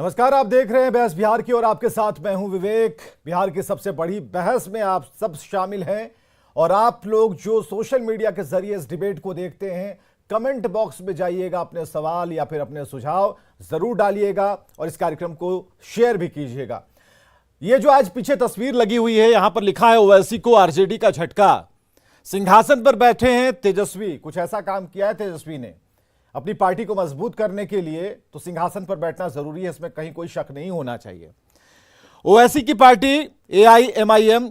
नमस्कार, आप देख रहे हैं बहस बिहार की और आपके साथ मैं हूं विवेक। बिहार की सबसे बड़ी बहस में आप सब शामिल हैं और आप लोग जो सोशल मीडिया के जरिए इस डिबेट को देखते हैं, कमेंट बॉक्स में जाइएगा, अपने सवाल या फिर अपने सुझाव जरूर डालिएगा और इस कार्यक्रम को शेयर भी कीजिएगा। ये जो आज पीछे तस्वीर लगी हुई है, यहां पर लिखा है ओवैसी को आरजेडी का झटका। सिंहासन पर बैठे हैं तेजस्वी। कुछ ऐसा काम किया है तेजस्वी ने अपनी पार्टी को मजबूत करने के लिए, तो सिंहासन पर बैठना जरूरी है, इसमें कहीं कोई शक नहीं होना चाहिए। ओवैसी की पार्टी AIMIM,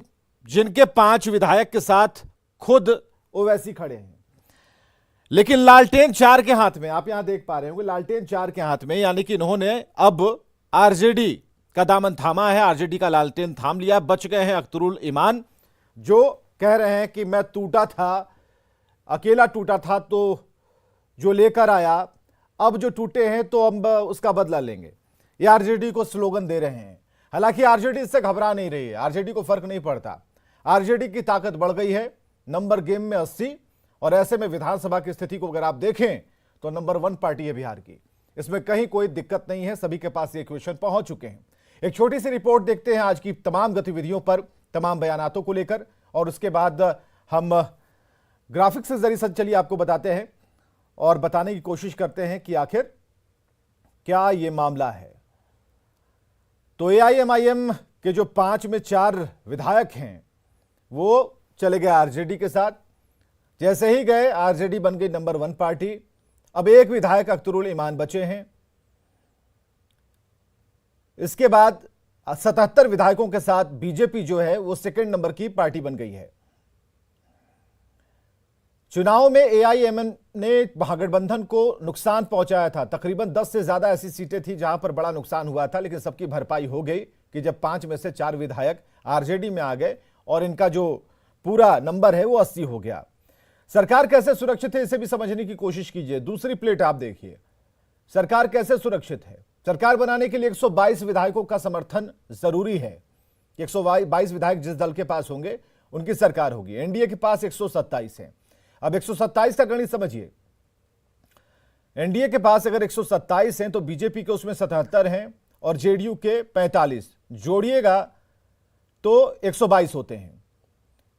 जिनके 5 विधायक के साथ खुद ओवैसी खड़े हैं, लेकिन लालटेन 4 के हाथ में, आप यहां देख पा रहे होंगे लालटेन 4 के हाथ में, यानी कि इन्होंने अब आरजेडी का दामन थामा है, आरजेडी का लालटेन थाम लिया। बच गए हैं अख्तरुल ईमान, जो कह रहे हैं कि मैं टूटा था, अकेला टूटा था तो जो लेकर आया, अब जो टूटे हैं तो अब उसका बदला लेंगे। ये आरजेडी को स्लोगन दे रहे हैं। हालांकि आरजेडी इससे घबरा नहीं रही है, आरजेडी को फर्क नहीं पड़ता। आरजेडी की ताकत बढ़ गई है, नंबर गेम में 80, और ऐसे में विधानसभा की स्थिति को अगर आप देखें तो नंबर 1 पार्टी है बिहार की। इसमें कहीं कोई दिक्कत नहीं है, सभी के पास ये इक्वेशन पहुंच चुके हैं। एक छोटी सी रिपोर्ट देखते हैं आज की तमाम गतिविधियों पर, तमाम बयानातों को लेकर, और उसके बाद हम ग्राफिक्स के जरिए चलिए आपको बताते हैं और बताने की कोशिश करते हैं कि आखिर क्या यह मामला है। तो AIMIM के जो 5 में 4 विधायक हैं वो चले गए आरजेडी के साथ। जैसे ही गए, आरजेडी बन गई नंबर 1 पार्टी। अब एक विधायक अख्तरुल ईमान बचे हैं। इसके बाद 77 विधायकों के साथ बीजेपी जो है वो सेकंड नंबर की पार्टी बन गई है। चुनाव में AIMIM ने महागठबंधन को नुकसान पहुंचाया था। तकरीबन 10 से ज्यादा ऐसी सीटें थी जहां पर बड़ा नुकसान हुआ था, लेकिन सबकी भरपाई हो गई कि जब 5 में से 4 विधायक आरजेडी में आ गए और इनका जो पूरा नंबर है वो 80 हो गया। सरकार कैसे सुरक्षित है, इसे भी समझने की कोशिश कीजिए। दूसरी प्लेट आप देखिए, सरकार कैसे सुरक्षित है। सरकार बनाने के लिए 122 विधायकों का समर्थन जरूरी है। 122 विधायक जिस दल के पास होंगे उनकी सरकार होगी। एनडीए के पास 127 है। अब 127 का गणित समझिए। एनडीए के पास अगर 127 हैं तो बीजेपी के उसमें 77 हैं और जेडीयू के 45, जोड़िएगा तो 122 होते हैं।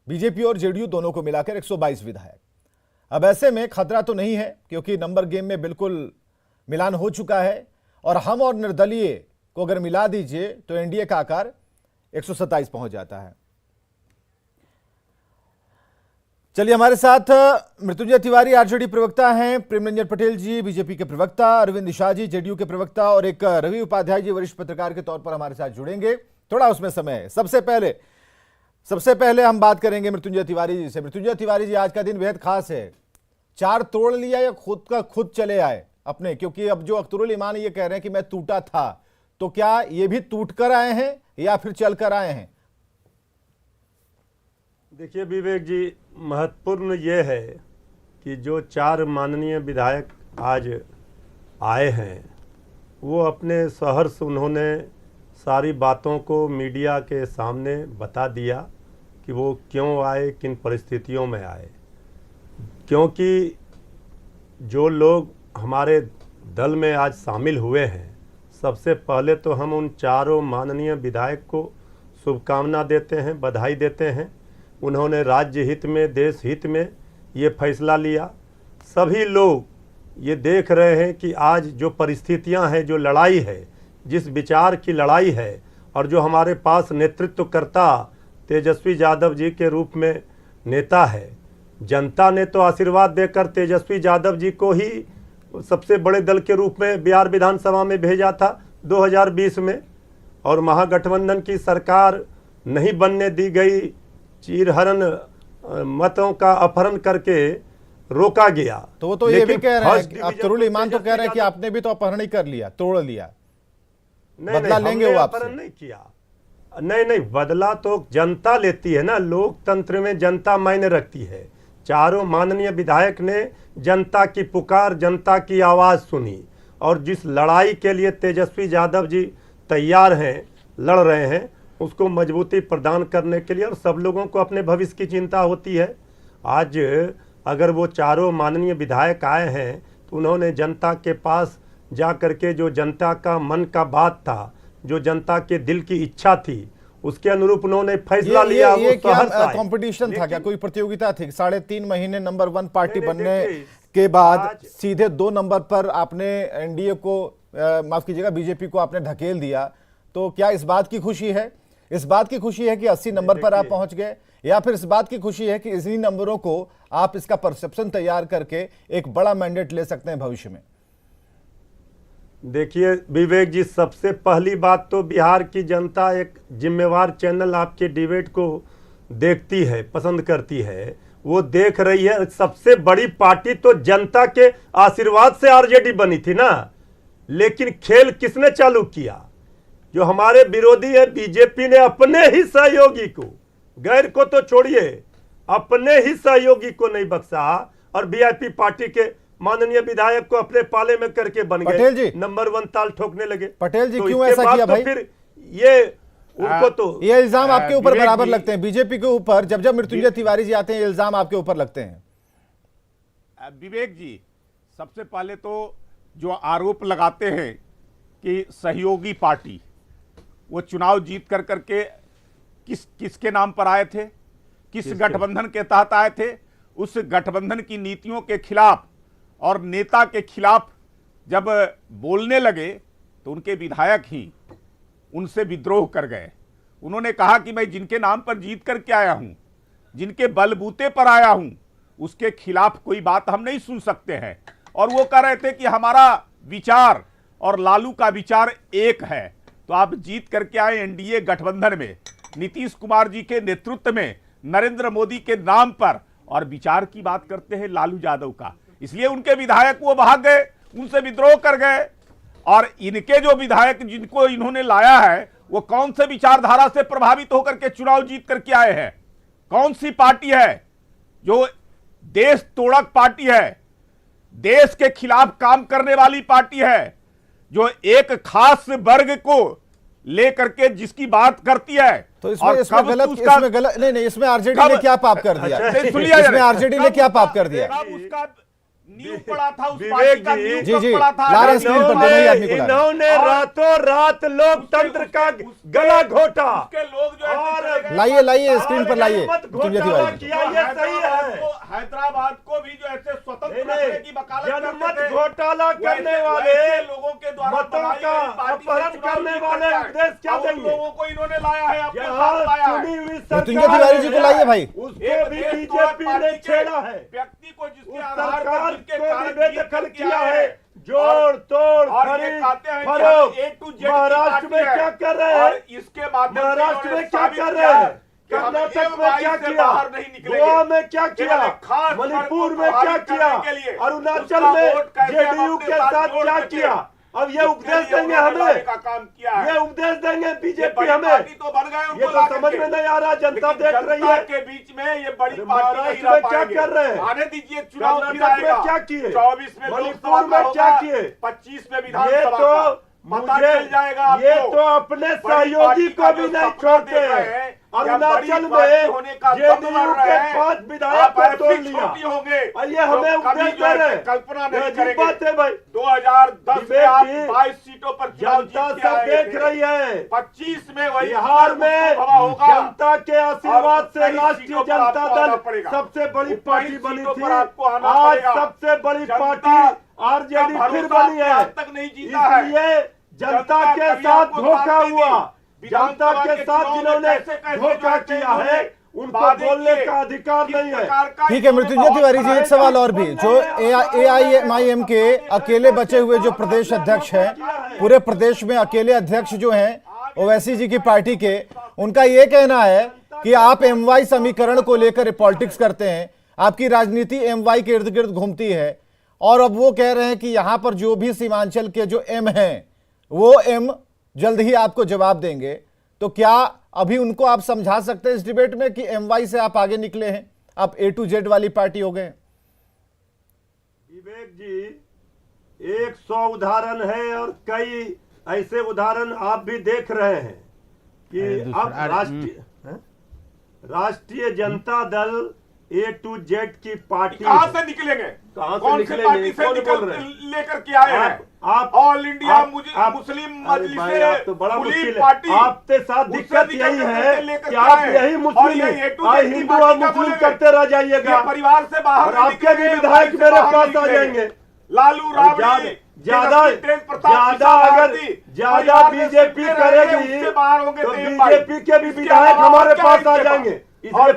बीजेपी और जेडीयू दोनों को मिलाकर 122 विधायक। अब ऐसे में खतरा तो नहीं है, क्योंकि नंबर गेम में बिल्कुल मिलान हो चुका है, और हम और निर्दलीय को अगर मिला दीजिए तो एनडीए का आकार 127 पहुंच जाता है। चलिए, हमारे साथ मृत्युंजय तिवारी आरजेडी प्रवक्ता हैं, प्रेम रंजन पटेल जी बीजेपी के प्रवक्ता, अरविंद शाह जी जेडीयू के प्रवक्ता, और एक रवि उपाध्याय जी वरिष्ठ पत्रकार के तौर पर हमारे साथ जुड़ेंगे। थोड़ा उसमें समय है। सबसे पहले हम बात करेंगे मृत्युंजय तिवारी जी से। मृत्युंजय तिवारी जी, आज का दिन बेहद खास है। 4 तोड़ लिया या खुद चले आए अपने? क्योंकि अब जो अख्तरुल ईमान ये कह रहे हैं कि मैं टूटा था, तो क्या ये भी टूट कर आए हैं या फिर चल कर आए हैं? देखिए विवेक जी, महत्वपूर्ण ये है कि जो 4 माननीय विधायक आज आए हैं, वो अपने सहर्ष उन्होंने सारी बातों को मीडिया के सामने बता दिया कि वो क्यों आए, किन परिस्थितियों में आए। क्योंकि जो लोग हमारे दल में आज शामिल हुए हैं, सबसे पहले तो हम उन 4 माननीय विधायक को शुभकामना देते हैं, बधाई देते हैं। उन्होंने राज्य हित में, देश हित में ये फैसला लिया। सभी लोग ये देख रहे हैं कि आज जो परिस्थितियां हैं, जो लड़ाई है, जिस विचार की लड़ाई है, और जो हमारे पास नेतृत्वकर्ता तेजस्वी यादव जी के रूप में नेता है, जनता ने तो आशीर्वाद देकर तेजस्वी यादव जी को ही सबसे बड़े दल के रूप में बिहार विधानसभा में भेजा था 2020 में, और महागठबंधन की सरकार नहीं बनने दी गई। चीरहरण मतों का अपहरण करके रोका गया। तो वो तो ये भी कह रहे हैं, अख्तरुल ईमान तो कह रहे हैं कि आपने भी तो अपहरण ही कर लिया, तोड़ लिया। बदला लेंगे वो आपसे? अपहरण नहीं किया। नहीं, बदला तो जनता लेती है ना। लोकतंत्र में जनता मायने रखती है। 4 माननीय विधायक ने जनता की पुकार, जनता की आवाज सुनी, और जिस लड़ाई के लिए तेजस्वी यादव जी तैयार हैं, लड़ रहे हैं, उसको मजबूती प्रदान करने के लिए। और सब लोगों को अपने भविष्य की चिंता होती है। आज अगर वो 4 माननीय विधायक आए हैं तो उन्होंने जनता के पास जा करके जो जनता का मन का बात था, जो जनता के दिल की इच्छा थी, उसके अनुरूप उन्होंने फैसला लिया। ये वो क्या शहर से आए। कंपटीशन था, क्या कोई प्रतियोगिता थी? 3.5 महीने नंबर 1 पार्टी नहीं, बनने देखिए, के बाद आज सीधे 2 नंबर पर आपने एनडीए को, माफ कीजिएगा, बीजेपी को आपने ढकेल दिया। तो क्या इस बात की खुशी है, इस बात की खुशी है कि 80 नंबर पर आप पहुंच गए, या फिर इस बात की खुशी है कि इन्हीं नंबरों को आप इसका परसेप्शन तैयार करके एक बड़ा मैंडेट ले सकते हैं भविष्य में? देखिए विवेक जी, सबसे पहली बात तो बिहार की जनता एक जिम्मेवार चैनल आपके डिबेट को देखती है, पसंद करती है, वो देख रही है। सबसे बड़ी पार्टी तो जनता के आशीर्वाद से आरजेडी बनी थी ना, लेकिन खेल किसने चालू किया? जो हमारे विरोधी है बीजेपी ने अपने ही सहयोगी को, गैर को तो छोड़िए, अपने ही सहयोगी को नहीं बख्शा और वीआईपी पार्टी के माननीय विधायक को अपने पाले में करके बन गए, नंबर 1 ताल ठोकने लगे। पटेल जी तो क्यों ऐसा किया भाई? तो फिर ये उनको तो ये इल्जाम आपके ऊपर बराबर लगते हैं बीजेपी के ऊपर। जब जब मृत्युंजय तिवारी जी आते हैं, इल्जाम आपके ऊपर लगते हैं। विवेक जी, सबसे पहले तो जो आरोप लगाते हैं कि सहयोगी पार्टी वो चुनाव जीत कर करके किसके नाम पर आए थे, किस गठबंधन के तहत आए थे, उस गठबंधन की नीतियों के खिलाफ और नेता के खिलाफ जब बोलने लगे तो उनके विधायक ही उनसे विद्रोह कर गए। उन्होंने कहा कि मैं जिनके नाम पर जीत करके आया हूं, जिनके बलबूते पर आया हूं, उसके खिलाफ कोई बात हम नहीं सुन सकते हैं। और वो कह रहे थे कि हमारा विचार और लालू का विचार एक है। तो आप जीत करके आए एनडीए गठबंधन में, नीतीश कुमार जी के नेतृत्व में, नरेंद्र मोदी के नाम पर, और विचार की बात करते हैं लालू यादव का। इसलिए उनके विधायक वो भाग गए, उनसे विद्रोह कर गए। और इनके जो विधायक जिनको इन्होंने लाया है, वो कौन से विचारधारा से प्रभावित होकर के चुनाव जीत करके आए हैं? कौन सी पार्टी है जो देश तोड़क पार्टी है, देश के खिलाफ काम करने वाली पार्टी है, जो एक खास वर्ग को लेकर के जिसकी बात करती है? तो इसमें गलत नहीं, इसमें आरजेडी ने क्या पाप कर दिया? इसमें आरजेडी ने क्या पाप कर दिया? उसका नींव पड़ा था, उस पार्टी का नींव जी जी पड़ा था। इन्होंने रातों रात लोकतंत्र का गला घोटा। उसके लोग जो है लाइए स्क्रीन पर लाइए। हैदराबाद को भी जो ऐसे स्वतंत्र रखने की वकालत जनमत घोटाला करने वाले लोगों के द्वारा मतों का अपहरण करने वाले उपदेश क्या देंगे? लोगों को इन्होंने लाया है, अपने साथ लाया है। मृत्युंजय तिवारी जी को लाइए भाई। उसको भी बीजेपी ने छेड़ा है, व्यक्ति को जिसके आधार पर बेदखल किया है, जोड़ तोड़ महाराष्ट्र में क्या कर रहे हैं? इसके माध्यम महाराष्ट्र में क्या कर रहे हैं? कर्नाटक में क्या किया? गोवा में क्या किया? मणिपुर में क्या किया? अरुणाचल में जेडीयू के साथ क्या किया? अब ये उपदेश देंगे हमें, काम किया ये उपदेश देंगे बीजेपी हमें? तो बन गए, ये तो समझ में नहीं आ रहा, जनता देख रही है के बीच में ये बड़ी महाराष्ट्र में क्या कर रहे हैं? आने दीजिए, चुनाव कर्नाटक में क्या किए? 24 में मणिपुर में क्या किए? 25 में ये विधानसभा तो मुझे जाएगा। ये तो अपने सहयोगी को भी नहीं छोड़ते हैं। अरुणाचल में जेडीयू के 5 विधायक को तोड़ लिया। ये हमें उपदेश दे रहे हैं, कल्पना नहीं अजीब बात है भाई। 2010 में आप 22 सीटों पर जनता सब देख रही है। 25 में वही बिहार में जनता के आशीर्वाद से राष्ट्रीय जनता दल सबसे बड़ी पार्टी बनी थी। आज सबसे बड़ी पार्टी आरजेडी फिर बनी है। इसलिए जनता के साथ धोखा हुआ, जनता के साथ जिन्होंने धोखा किया है उनको बोलने का अधिकार नहीं है। ठीक है मृत्युंजय तिवारी जी, एक सवाल और भी। जो एआईएमआईएम के अकेले बचे हुए जो प्रदेश अध्यक्ष हैं, पूरे प्रदेश में अकेले अध्यक्ष जो हैं ओवैसी जी की पार्टी के, उनका ये कहना है कि आप एमवाई समीकरण को लेकर पॉलिटिक्स करते हैं, आपकी राजनीति एमवाई के इर्द गिर्द घूमती है। और अब वो कह रहे हैं कि यहां पर जो भी सीमांचल के जो एम हैं, वो एम जल्द ही आपको जवाब देंगे। तो क्या अभी उनको आप समझा सकते हैं इस डिबेट में कि एमवाई से आप आगे निकले हैं, आप ए टू जेड वाली पार्टी हो गए? विवेक जी, 100 उदाहरण है और कई ऐसे उदाहरण आप भी देख रहे हैं कि अब राष्ट्रीय Janata Dal A to Z की पार्टी कहां से निकलेंगे? कहां से कौन सी निकलेंगे? पार्टी से कौन निकल बोल रहे हैं? लेकर के आए हैं? आप ऑल इंडिया आप- मुस्लिम अरे भाई, आप तो बड़ा मुस्लिम मुश्किल है। पार्टी आपके साथ उससे दिक्कत निकल यही करके है लेकर कि के आप आए। यही और मुस्लिम ये A to और Z की हिंदू और पार्टी का मुस्लिम बोलेंगे। करते रह जाइएगा ये परिवार से बाहर और नहीं आपके भी निकलेंगे, विधायक परिवार से मेरे बाहर पास नहीं आ निकलेंगे। जाएंगे। लालू राबड़ी ज्यादा बीजेपी करेगी तो बीजेपी के भी विधायक हमारे पास आ जाएंगे। इसलिए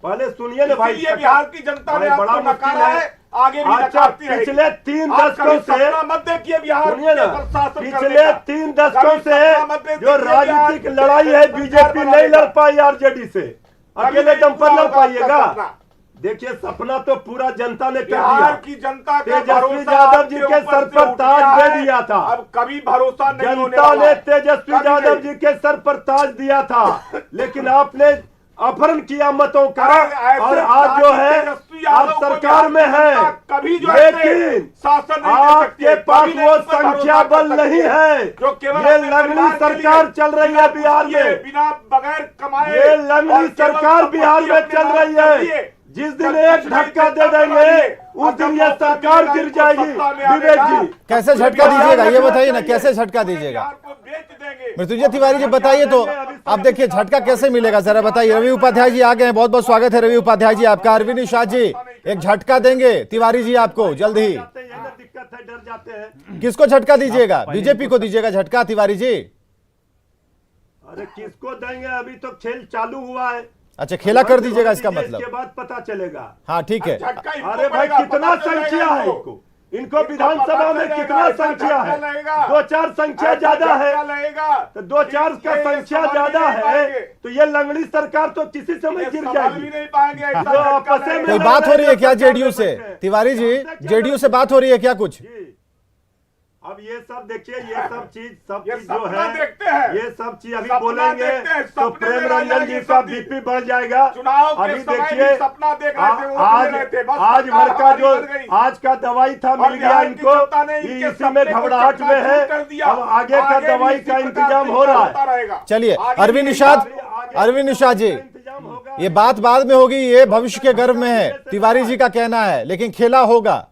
पहले सुनिए ना भाई। इसलिए बिहार की जनता ने बड़ा आपको मुश्किल नकारा है। है, आगे भी अच्छा, नकारती रहेगी। पिछले 3 आप दशकों कभी से सपना मत देखिए बिहार सुनिए ना, के प्रशासन करने पिछले का। 3 दशकों कभी से सपना मत देखिए जो बिहार राजनीतिक के लड़ाई है सरकार बीजेपी बना नहीं देगा। लड़ पाई आरजेडी से, अकेले नहीं दम पर पूरा लड़ होगा आपका पाइएगा। सपना। देखिए सपना तो पूरा जनता ने कर बिहार दिया। की जनता का तेजस्वी भरोसा यादव आपके जी के ऊपर सर से पर उठ ताज गया दे है। दिया था। अब कभी भरोसा नहीं होने जनता वाला ने है। तेजस्वी कभी यादव नहीं। जी के सर पर ताज दिया था, लेकिन आपने अपहरण किया मतों का। ऐसे और आज जो है तेजस्वी यादव आप को सरकार में बिहार की है, जनता कभी जो है लेकिन शासन नहीं दे सकती, आपके पास कभी नहीं वो उस पर संख्या भरोसा बल कर नहीं सकती है। जो केवल ये अपने लंगड़ी परिवार के सरकार लिए, चल रही बिना है बिहार कुछ किए, में। बिना बगैर कमाए ये और लंगड़ी केवल सरकार बिहार में संपत्ति चल अपने रही नाम कर लिए। है। जिस दिन जब एक कुछ नहीं धक्का दे जनता देंगे बना लिए, उस दिन ये और जब सरकार मौका गिर मिलेगा जाएगी। इनको सत्ता में आने विवेक का, जी कैसे झटका बिहार दीजिएगा ये रखना बताइए ना, चाहिए। कैसे झटका दीजिएगा? बिहार को बेच देंगे। मृत्युंजय तिवारी जी बताइए तो। अब देखिए झटका कैसे मिलेगा जरा बताइए। रवि उपाध्याय जी आ गए हैं, बहुत बहुत स्वागत है रवि उपाध्याय जी आपका। अरविंद निषाद जी एक झटका देंगे तिवारी जी आपको जल्द ही। दिक्कत है, डर जाते हैं। किसको झटका दीजिएगा? बीजेपी को दीजिएगा झटका तिवारी जी? अरे किसको देंगे, अभी तो खेल चालू हुआ है। अच्छा खेला कर दीजिएगा इसका मतलब। इसके बाद पता चलेगा। हाँ ठीक है। झटका इनको अरे भाई पड़ेगा, कितना पता चलेगा संख्या है इनको। इनको विधानसभा में कितना संख्या है? 2-4 संख्या ज्यादा है तो 2-4 का संख्या ज्यादा है तो ये लंगड़ी सरकार तो किसी समय गिर जाएगी। नहीं पाएंगे जो आपस में कोई बात हो रही है क्या जेडीयू से? तिवारी जी जेडीयू से बात हो रही है क्या कुछ? अब ये सब देखिए, ये सब चीज ये जो सपना है देखते हैं। ये सब चीज अभी सपना बोलेंगे देखते हैं, तो सपने प्रेम में रंजन रह जी जाएंगे का सब दिन। बीपी बढ़ जाएगा। चुनाव के अभी समय देखिए भी सपना देख रहे थे, वोट आज ले रहे थे, बस आज सरकार भर का हमारी जो बन गई। आज का दवाई था मिल और गया बिहार की इनको, जनता ने इनके इसी सपने में को घबराहट में है। चकनाचूर कर दिया। अब आगे का आगे दवाई भी का इसी प्रकार इंतजाम से हो रहा होता है। रहेगा। चलिए आगे अरविंद भी निषाद, आगे अरविंद निषाद जी इंतजाम होगा। ये बात बाद में होगी, ये भविष्य के गर्भ में है तिवारी जी का कहना है, लेकिन खेला होगा।